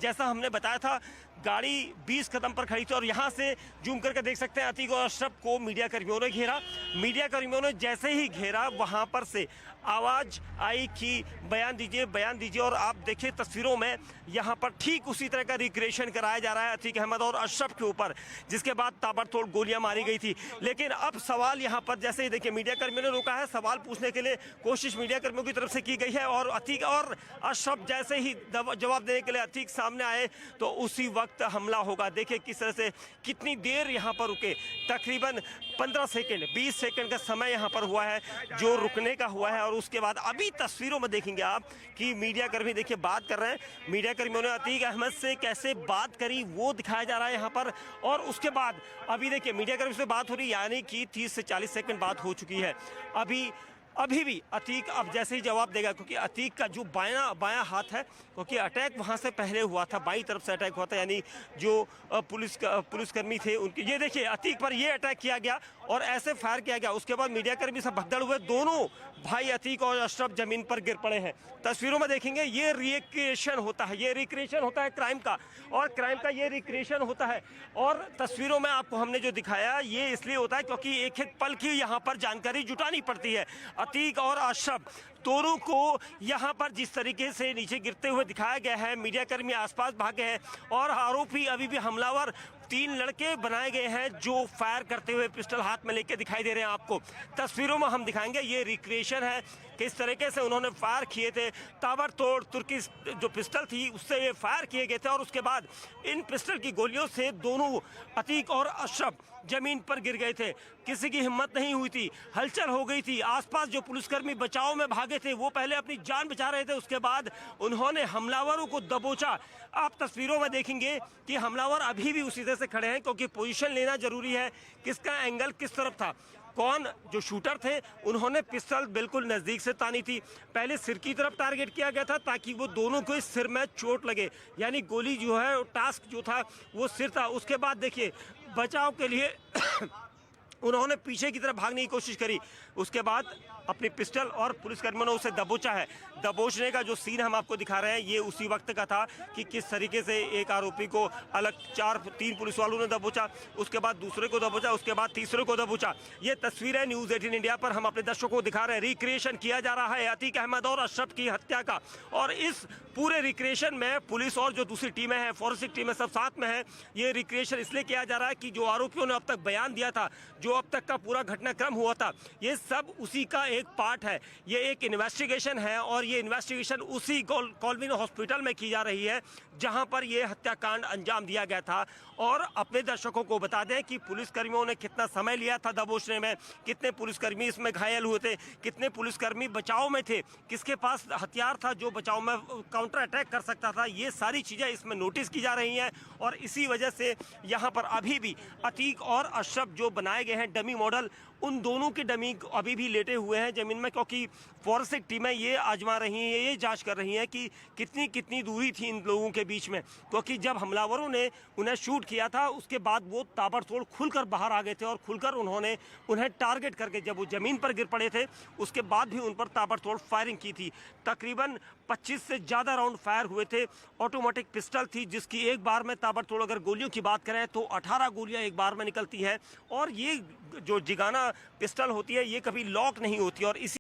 जैसा हमने बताया था गाड़ी 20 कदम पर खड़ी थी और यहाँ से जूम करके देख सकते हैं अतीक और अशरफ को मीडिया कर्मियों ने घेरा। मीडिया कर्मियों ने जैसे ही घेरा वहाँ पर से आवाज़ आई कि बयान दीजिए और आप देखिए तस्वीरों में यहाँ पर ठीक उसी तरह का रिक्रिएशन कराया जा रहा है अतीक अहमद और अशरफ के ऊपर, जिसके बाद ताबड़तोड़ गोलियां मारी गई थी। लेकिन अब सवाल यहाँ पर जैसे ही देखिए मीडिया कर्मियों ने रोका है, सवाल पूछने के लिए कोशिश मीडिया कर्मियों की तरफ से की गई है और अतीक और अशरफ जैसे ही जवाब देने के लिए अतीक सामने आए तो उसी वक्त हमला होगा। देखिए किस तरह से कितनी देर यहाँ पर रुके, तकरीबन 15 सेकेंड 20 सेकेंड का समय यहाँ पर हुआ है जो रुकने का हुआ है। और उसके बाद अभी तस्वीरों में देखेंगे आप कि मीडिया कर्मी देखिए बात कर रहे हैं, मीडिया कर्मियों ने अतीक अहमद से कैसे बात करी वो दिखाया जा रहा है यहाँ पर। और उसके बाद अभी देखिए मीडिया कर्मी से बात हो रही, यानी कि 30 से 40 सेकंड बात हो चुकी है। अभी भी अतीक अब जैसे ही जवाब देगा, क्योंकि अतीक का जो बायां हाथ है, क्योंकि अटैक वहां से पहले हुआ था, बाईं तरफ से अटैक हुआ था, यानी जो पुलिसकर्मी थे उनकी, ये देखिए अतीक पर ये अटैक किया गया और ऐसे फायर किया गया। उसके बाद मीडिया कर्मी से भगदड़ हुए, दोनों भाई अतीक और अशरफ जमीन पर गिर पड़े हैं। तस्वीरों में देखेंगे ये रिक्रिएशन होता है क्राइम का, और क्राइम का ये रिक्रिएशन होता है। और तस्वीरों में आपको हमने जो दिखाया ये इसलिए होता है क्योंकि एक एक पल की यहाँ पर जानकारी जुटानी पड़ती है। अतीक और अशरफ दोनों को यहाँ पर जिस तरीके से नीचे गिरते हुए दिखाया गया है, मीडिया कर्मी आसपास भागे हैं और आरोपी अभी भी हमलावर 3 लड़के बनाए गए हैं जो फायर करते हुए पिस्टल हाथ में लेके दिखाई दे रहे हैं। आपको तस्वीरों में हम दिखाएंगे, ये रिक्रिएशन है किस तरीके से उन्होंने फायर किए थे। ताबड़तोड़ तुर्की जो पिस्टल थी उससे ये फायर किए गए थे और उसके बाद इन पिस्टल की गोलियों से दोनों अतीक और अशरफ जमीन पर गिर गए थे। किसी की हिम्मत नहीं हुई थी, हलचल हो गई थी। आसपास जो पुलिसकर्मी बचाव में भागे थे वो पहले अपनी जान बचा रहे थे, उसके बाद उन्होंने हमलावरों को दबोचा। आप तस्वीरों में देखेंगे कि हमलावर अभी भी उसी तरह से खड़े हैं, क्योंकि पोजीशन लेना जरूरी है, किसका एंगल किस तरफ था। कौन जो शूटर थे उन्होंने पिस्टल बिल्कुल नज़दीक से तानी थी, पहले सिर की तरफ टारगेट किया गया था ताकि वो दोनों को सिर में चोट लगे, यानी गोली जो है टास्क जो था वो सिर था। उसके बाद देखिए बचाव के लिए उन्होंने पीछे की तरफ भागने की कोशिश करी, उसके बाद अपनी पिस्टल और पुलिसकर्मियों ने उसे दबोचा है। दबोचने का जो सीन हम आपको दिखा रहे हैं ये उसी वक्त का था कि किस तरीके से एक आरोपी को अलग 3 पुलिस वालों ने दबोचा, उसके बाद दूसरे को दबोचा, उसके बाद तीसरे को दबोचा। ये तस्वीरें न्यूज़ 18 इंडिया पर हम अपने दर्शकों को दिखा रहे हैं। रिक्रिएशन किया जा रहा है अतीक अहमद और अशरफ की हत्या का, और इस पूरे रिक्रिएशन में पुलिस और जो दूसरी टीमें हैं, फॉरेंसिक टीमें सब साथ में हैं। ये रिक्रिएशन इसलिए किया जा रहा है कि जो आरोपियों ने अब तक बयान दिया था, जो अब तक का पूरा घटनाक्रम हुआ था, ये सब उसी का एक पार्ट है। ये एक इन्वेस्टिगेशन है और ये इन्वेस्टिगेशन उसी कॉलविन हॉस्पिटल में की जा रही है जहां पर ये हत्याकांड अंजाम दिया गया था। और अपने दर्शकों को बता दें कि पुलिसकर्मियों ने कितना समय लिया था दबोचने में, कितने पुलिसकर्मी इसमें घायल हुए थे, कितने पुलिसकर्मी बचाव में थे, किसके पास हथियार था जो बचाव में काउंटर अटैक कर सकता था, ये सारी चीज़ें इसमें नोटिस की जा रही हैं। और इसी वजह से यहाँ पर अभी भी अतीक और अशरफ जो बनाए गए हैं डमी मॉडल, उन दोनों के डमी अभी भी लेटे हुए हैं जमीन में, क्योंकि फॉरेंसिक टीमें ये आजमा रही हैं, ये जांच कर रही हैं कि कितनी दूरी थी इन लोगों के बीच में। क्योंकि जब हमलावरों ने उन्हें शूट किया था उसके बाद वो ताबड़तोड़ खुलकर बाहर आ गए थे और खुलकर उन्होंने उन्हें टारगेट करके जब वो ज़मीन पर गिर पड़े थे उसके बाद भी उन पर ताबड़तोड़ फायरिंग की थी। तकरीबन 25 से ज़्यादा राउंड फायर हुए थे। ऑटोमेटिक पिस्टल थी जिसकी एक बार में ताबड़तोड़ अगर गोलियों की बात करें तो 18 गोलियां एक बार में निकलती है, और ये जो जिगाना पिस्टल होती है ये कभी लॉक नहीं होती। और इसी